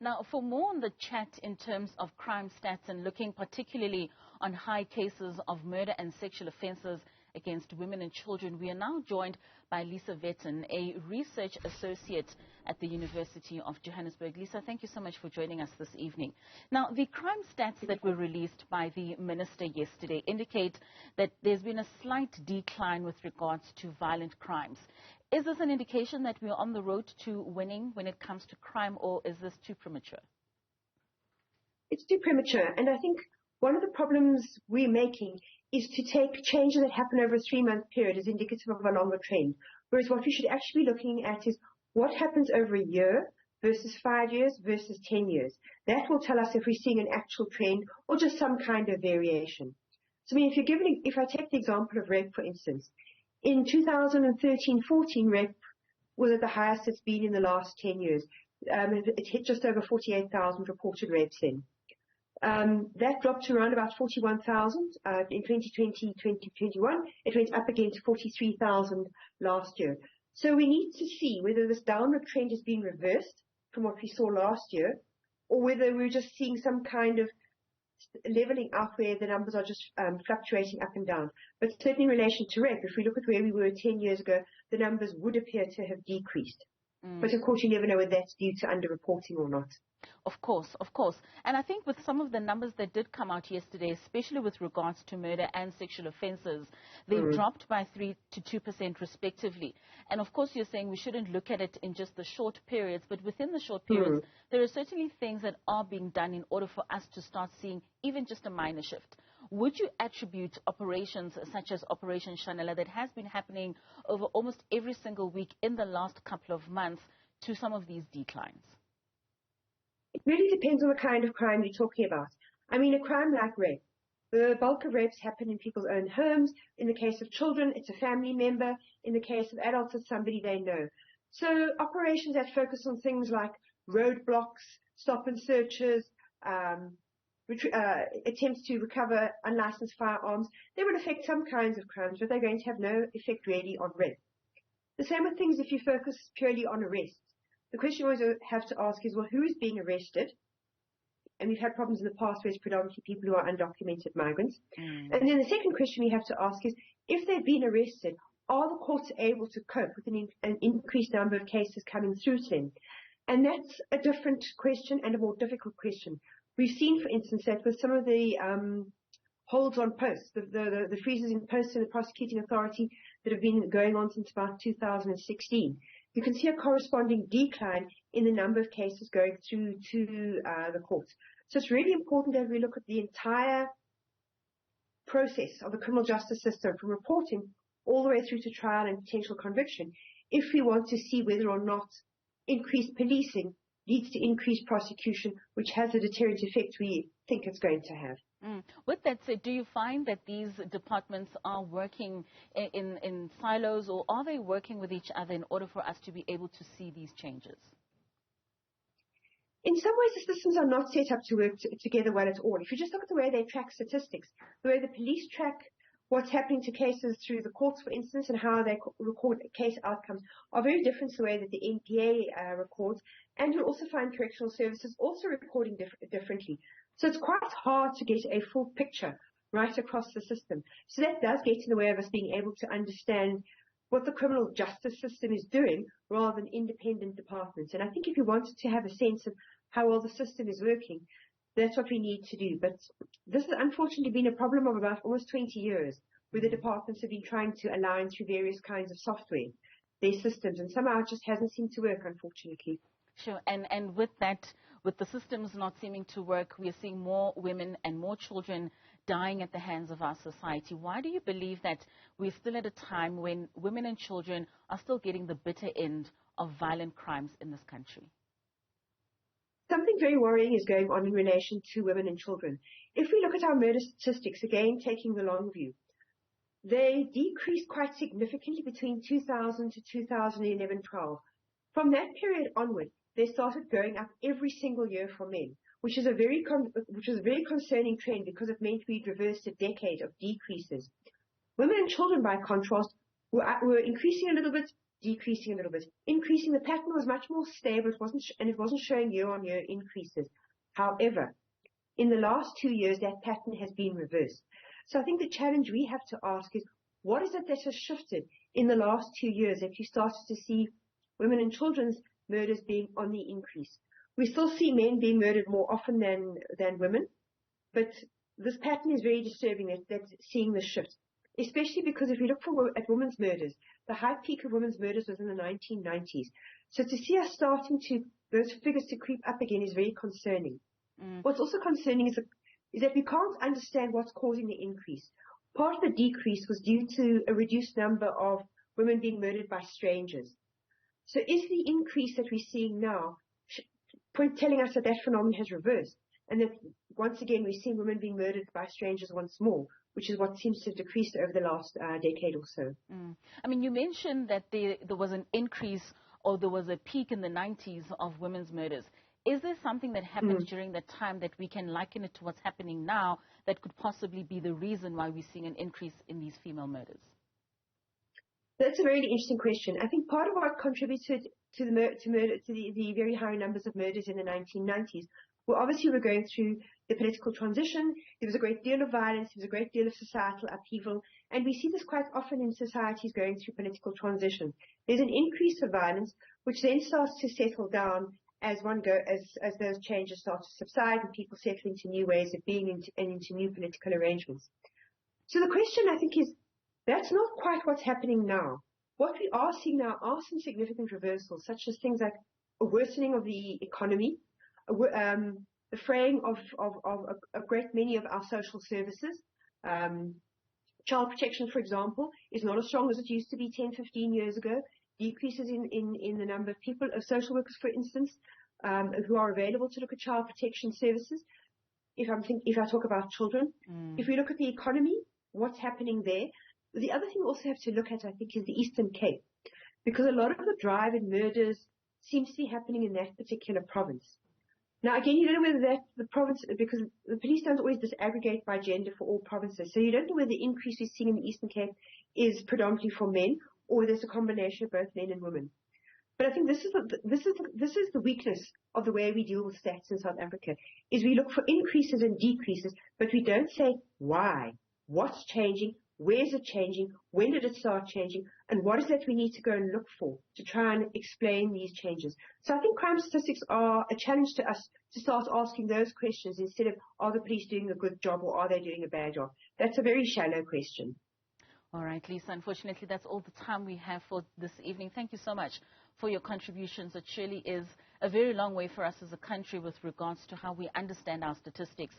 Now, for more on the chat in terms of crime stats and looking particularly on high cases of murder and sexual offences against women and children, we are now joined by Lisa Vetten, a research associate at the University of Johannesburg. Lisa, thank you so much for joining us this evening. Now, the crime stats that were released by the minister yesterday indicate that there's been a slight decline with regards to violent crimes. Is this an indication that we're on the road to winning when it comes to crime, or is this too premature? It's too premature, and I think one of the problems we're making is to take changes that happen over a 3-month period as indicative of a longer trend, whereas what we should actually be looking at is what happens over a year versus 5 years versus 10 years. That will tell us if we're seeing an actual trend or just some kind of variation. So, I mean, if I take the example of rape, for instance, in 2013-14, rape was at the highest it's been in the last 10 years. It hit just over 48,000 reported rapes then. That dropped to around about 41,000 in 2020-2021. It went up again to 43,000 last year. So we need to see whether this downward trend has been reversed from what we saw last year, or whether we're just seeing some kind of leveling out where the numbers are just fluctuating up and down. But certainly in relation to rape, if we look at where we were 10 years ago, the numbers would appear to have decreased. But of course, you never know whether that's due to underreporting or not. Of course, of course. And I think with some of the numbers that did come out yesterday, especially with regards to murder and sexual offences, they dropped by 3 to 2% respectively. And of course, you're saying we shouldn't look at it in just the short periods, but within the short periods, there are certainly things that are being done in order for us to start seeing even just a minor shift. Would you attribute operations such as Operation Shanela that has been happening over almost every single week in the last couple of months to some of these declines? It really depends on the kind of crime you're talking about. I mean, a crime like rape, the bulk of rapes happen in people's own homes. In the case of children, it's a family member. In the case of adults, it's somebody they know. So operations that focus on things like roadblocks, stop and searches, attempts to recover unlicensed firearms, they would affect some kinds of crimes, but they're going to have no effect really on rape. The same with things if you focus purely on arrests. The question you always have to ask is, well, who is being arrested? And we've had problems in the past where it's predominantly people who are undocumented migrants. And then the second question we have to ask is, if they've been arrested, are the courts able to cope with an increased number of cases coming through to them? And that's a different question and a more difficult question. We've seen, for instance, that with some of the holds on posts, the freezes in posts in the prosecuting authority that have been going on since about 2016, you can see a corresponding decline in the number of cases going through to the courts. So it's really important that we look at the entire process of the criminal justice system, from reporting all the way through to trial and potential conviction, if we want to see whether or not increased policing leads to increased prosecution, which has the deterrent effect we think it's going to have. With that said, do you find that these departments are working in silos, or are they working with each other in order for us to be able to see these changes? In some ways, the systems are not set up to work together well at all. If you just look at the way they track statistics, the way the police track what's happening to cases through the courts, for instance, and how they record case outcomes are very different to the way that the NPA records. And you'll also find correctional services also recording differently. So it's quite hard to get a full picture right across the system. So that does get in the way of us being able to understand what the criminal justice system is doing rather than independent departments. And I think if you wanted to have a sense of how well the system is working, that's what we need to do. But this has unfortunately been a problem of about almost 20 years, where the departments have been trying to align through various kinds of software their systems, and somehow it just hasn't seemed to work, unfortunately. Sure, and with that, with the systems not seeming to work, we are seeing more women and more children dying at the hands of our society. Why do you believe that we're still at a time when women and children are still getting the bitter end of violent crimes in this country? Something very worrying is going on in relation to women and children. If we look at our murder statistics, again taking the long view, they decreased quite significantly between 2000 to 2011-12. From that period onward, they started going up every single year for men, which is a very concerning trend, because it meant we'd reversed a decade of decreases. Women and children, by contrast, were increasing a little bit, decreasing a little bit. Increasing, the pattern was much more stable. It wasn't showing year-on-year increases. However, in the last 2 years, that pattern has been reversed. So I think the challenge we have to ask is, what is it that has shifted in the last 2 years that you started to see women and children's murders being on the increase? We still see men being murdered more often than women, but this pattern is very disturbing, that's seeing the shift, especially because if we look at women's murders, the high peak of women's murders was in the 1990s. So to see us starting those figures to creep up again is very concerning. What's also concerning is that we can't understand what's causing the increase. Part of the decrease was due to a reduced number of women being murdered by strangers. So is the increase that we're seeing now telling us that phenomenon has reversed, and that once again we're seeing women being murdered by strangers once more, which is what seems to have decreased over the last decade or so? I mean, you mentioned that there was an increase, or there was a peak in the 90s of women's murders. Is there something that happened during that time that we can liken it to what's happening now that could possibly be the reason why we're seeing an increase in these female murders? That's a very interesting question. I think part of what contributed to the very high numbers of murders in the 1990s, well, obviously we're going through the political transition. There was a great deal of violence. There was a great deal of societal upheaval. And we see this quite often in societies going through political transition. There's an increase of violence, which then starts to settle down as those changes start to subside and people settle into new ways of being and into new political arrangements. So the question, I think, is that's not quite what's happening now. What we are seeing now are some significant reversals, such as things like a worsening of the economy, the fraying of a great many of our social services. Child protection, for example, is not as strong as it used to be 10, 15 years ago. Decreases in the number of people, of social workers, for instance, who are available to look at child protection services. If I talk about children, if we look at the economy, what's happening there? The other thing we also have to look at, I think, is the Eastern Cape, because a lot of the drive and murders seems to be happening in that particular province. Now, again, you don't know whether that's the province, because the police don't always disaggregate by gender for all provinces. So you don't know whether the increase we're seeing in the Eastern Cape is predominantly for men, or there's a combination of both men and women. But I think this is the weakness of the way we deal with stats in South Africa, is we look for increases and decreases, but we don't say why, what's changing, where is it changing, when did it start changing, and what is that we need to go and look for to try and explain these changes. So I think crime statistics are a challenge to us to start asking those questions instead of, are the police doing a good job or are they doing a bad job? That's a very shallow question. All right, Lisa, unfortunately, that's all the time we have for this evening. Thank you so much for your contributions. It surely is a very long way for us as a country with regards to how we understand our statistics.